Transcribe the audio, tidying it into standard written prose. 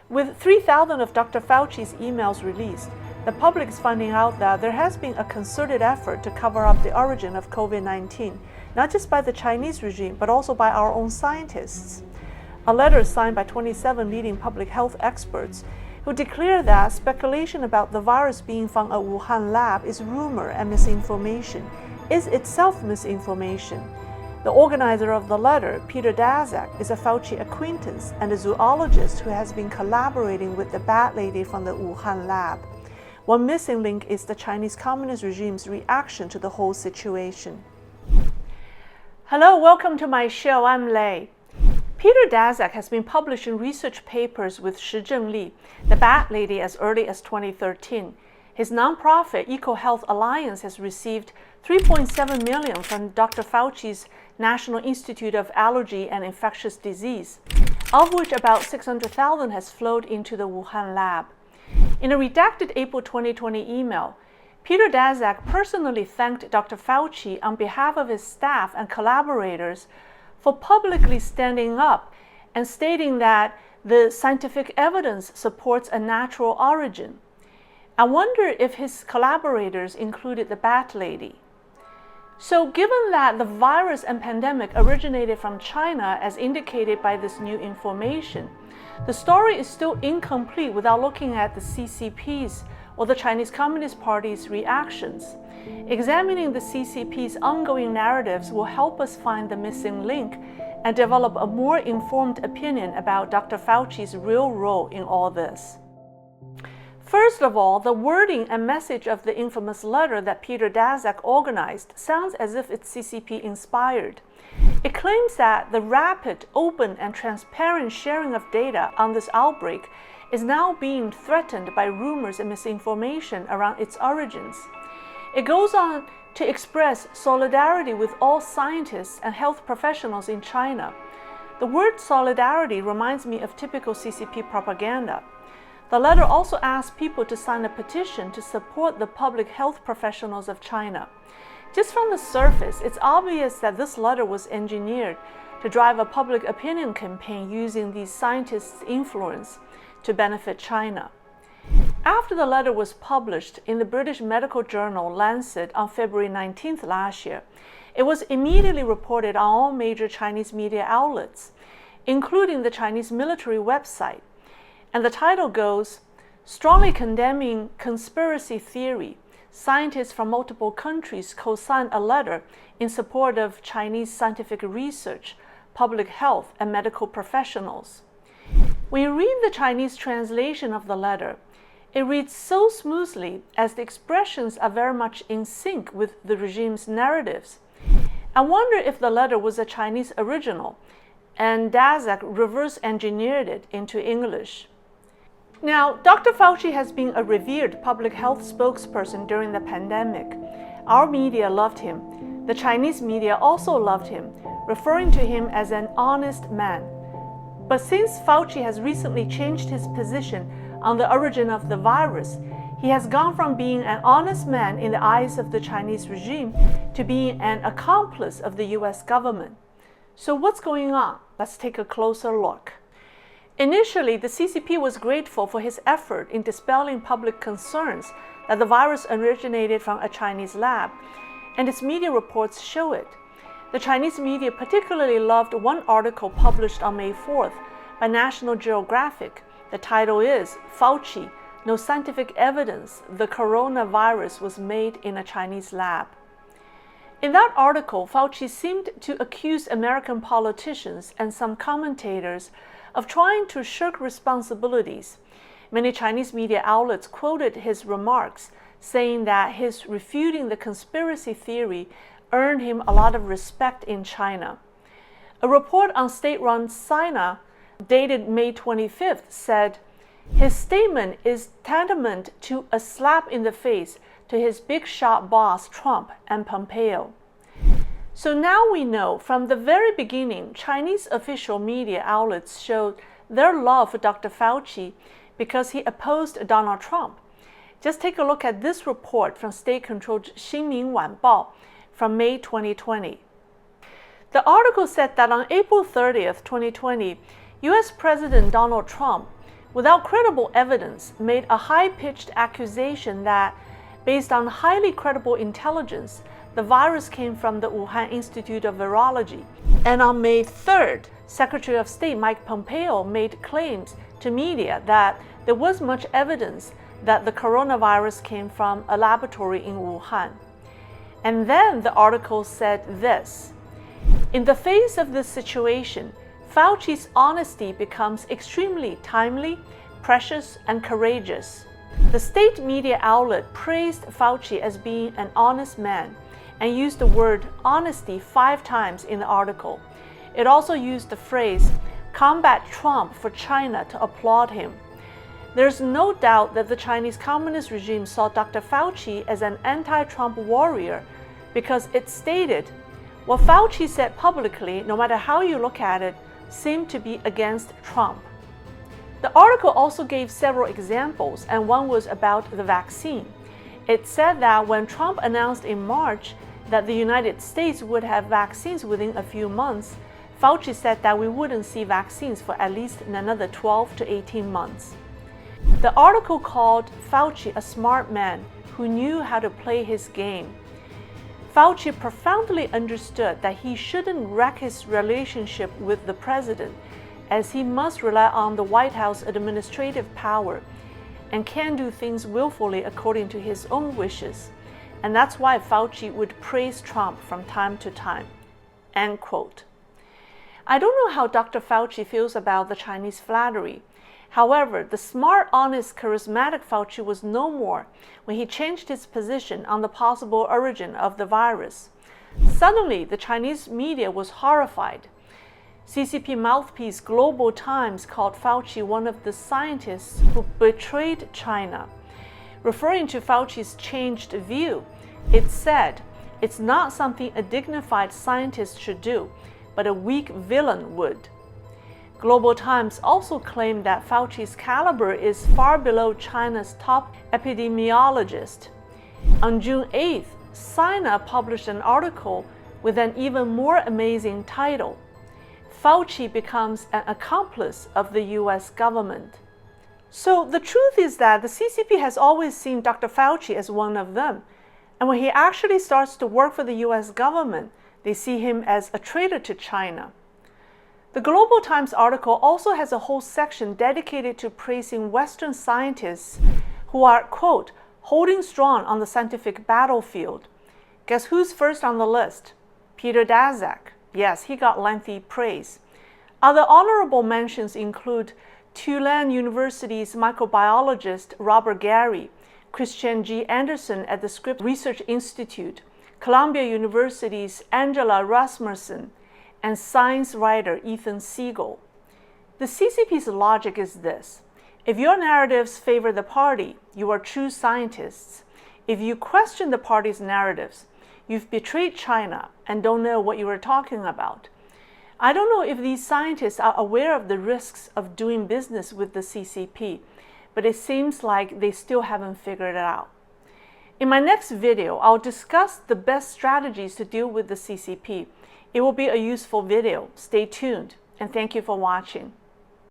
With 3,000 of Dr. Fauci's emails released, the public is finding out that there has been a concerted effort to cover up the origin of COVID-19, not just by the Chinese regime, but also by our own scientists. A letter signed by 27 leading public health experts who declare that speculation about the virus being from a Wuhan lab is rumor and misinformation, is itself misinformation. The organizer of the letter, Peter Daszak, is a Fauci acquaintance and a zoologist who has been collaborating with the bat lady from the Wuhan lab. One missing link is the Chinese Communist regime's reaction to the whole situation. Hello, welcome to my show. I'm Lei. Peter Daszak has been publishing research papers with Shi Zhengli, the bat lady, as early as 2013. His nonprofit EcoHealth Alliance has received $3.7 million from Dr. Fauci's National Institute of Allergy and Infectious Disease, of which about $600,000 has flowed into the Wuhan lab. In a redacted April 2020 email, Peter Daszak personally thanked Dr. Fauci on behalf of his staff and collaborators for publicly standing up and stating that the scientific evidence supports a natural origin. I wonder if his collaborators included the bat lady. So given that the virus and pandemic originated from China as indicated by this new information, the story is still incomplete without looking at the CCP's or the Chinese Communist Party's reactions. Examining the CCP's ongoing narratives will help us find the missing link and develop a more informed opinion about Dr. Fauci's real role in all this. First of all, the wording and message of the infamous letter that Peter Daszak organized sounds as if it's CCP inspired. It claims that the rapid, open, and transparent sharing of data on this outbreak is now being threatened by rumors and misinformation around its origins. It goes on to express solidarity with all scientists and health professionals in China. The word solidarity reminds me of typical CCP propaganda. The letter also asks people to sign a petition to support the public health professionals of China. Just from the surface, it's obvious that this letter was engineered to drive a public opinion campaign using these scientists' influence to benefit China. After the letter was published in the British medical journal Lancet on February 19th last year, it was immediately reported on all major Chinese media outlets, including the Chinese military website. And the title goes, "Strongly Condemning Conspiracy Theory, Scientists from Multiple Countries Co-signed a Letter in Support of Chinese Scientific Research, Public Health, and Medical Professionals." When you read the Chinese translation of the letter, it reads so smoothly as the expressions are very much in sync with the regime's narratives. I wonder if the letter was a Chinese original and Daszak reverse engineered it into English. Now, Dr. Fauci has been a revered public health spokesperson during the pandemic. Our media loved him. The Chinese media also loved him, referring to him as an honest man. But since Fauci has recently changed his position on the origin of the virus, he has gone from being an honest man in the eyes of the Chinese regime to being an accomplice of the U.S. government. So what's going on? Let's take a closer look. Initially, the CCP was grateful for his effort in dispelling public concerns that the virus originated from a Chinese lab, and its media reports show it. The Chinese media particularly loved one article published on May 4th by National Geographic. The title is, "Fauci, No Scientific Evidence the Coronavirus Was Made in a Chinese Lab." In that article, Fauci seemed to accuse American politicians and some commentators of trying to shirk responsibilities. Many Chinese media outlets quoted his remarks, saying that his refuting the conspiracy theory earned him a lot of respect in China. A report on state-run Sina, dated May 25th, said, "His statement is tantamount to a slap in the face to his big shot boss Trump and Pompeo." So now we know from the very beginning, Chinese official media outlets showed their love for Dr. Fauci because he opposed Donald Trump. Just take a look at this report from state-controlled Xinjiang Wanbao from May 2020. The article said that on April 30th, 2020, U.S. President Donald Trump without credible evidence, made a high-pitched accusation that, based on highly credible intelligence, the virus came from the Wuhan Institute of Virology. And on May 3rd, Secretary of State Mike Pompeo made claims to media that there was much evidence that the coronavirus came from a laboratory in Wuhan. And then the article said this: in the face of this situation, Fauci's honesty becomes extremely timely, precious, and courageous. The state media outlet praised Fauci as being an honest man and used the word honesty 5 times in the article. It also used the phrase, "combat Trump for China," to applaud him. There's no doubt that the Chinese Communist regime saw Dr. Fauci as an anti-Trump warrior because it stated, what Fauci said publicly, no matter how you look at it, seemed to be against Trump. The article also gave several examples, and one was about the vaccine. It said that when Trump announced in March that the United States would have vaccines within a few months, Fauci said that we wouldn't see vaccines for at least another 12 to 18 months. The article called Fauci a smart man who knew how to play his game. Fauci profoundly understood that he shouldn't wreck his relationship with the president, as he must rely on the White House administrative power and can do things willfully according to his own wishes. And that's why Fauci would praise Trump from time to time. End quote. I don't know how Dr. Fauci feels about the Chinese flattery. However, the smart, honest, charismatic Fauci was no more when he changed his position on the possible origin of the virus. Suddenly, the Chinese media was horrified. CCP mouthpiece Global Times called Fauci one of the scientists who betrayed China. Referring to Fauci's changed view, it said, "It's not something a dignified scientist should do, but a weak villain would." Global Times also claimed that Fauci's caliber is far below China's top epidemiologist. On June 8th, Sina published an article with an even more amazing title: Fauci becomes an accomplice of the U.S. government. So the truth is that the CCP has always seen Dr. Fauci as one of them. And when he actually starts to work for the U.S. government, they see him as a traitor to China. The Global Times article also has a whole section dedicated to praising Western scientists who are, quote, holding strong on the scientific battlefield. Guess who's first on the list? Peter Daszak. Yes, he got lengthy praise. Other honorable mentions include Tulane University's microbiologist Robert Gary, Christian G. Anderson at the Scripps Research Institute, Columbia University's Angela Rasmussen, and science writer Ethan Siegel. The CCP's logic is this: if your narratives favor the party, you are true scientists. If you question the party's narratives, you've betrayed China and don't know what you are talking about. I don't know if these scientists are aware of the risks of doing business with the CCP, but it seems like they still haven't figured it out. In my next video, I'll discuss the best strategies to deal with the CCP. It will be a useful video. Stay tuned, and thank you for watching.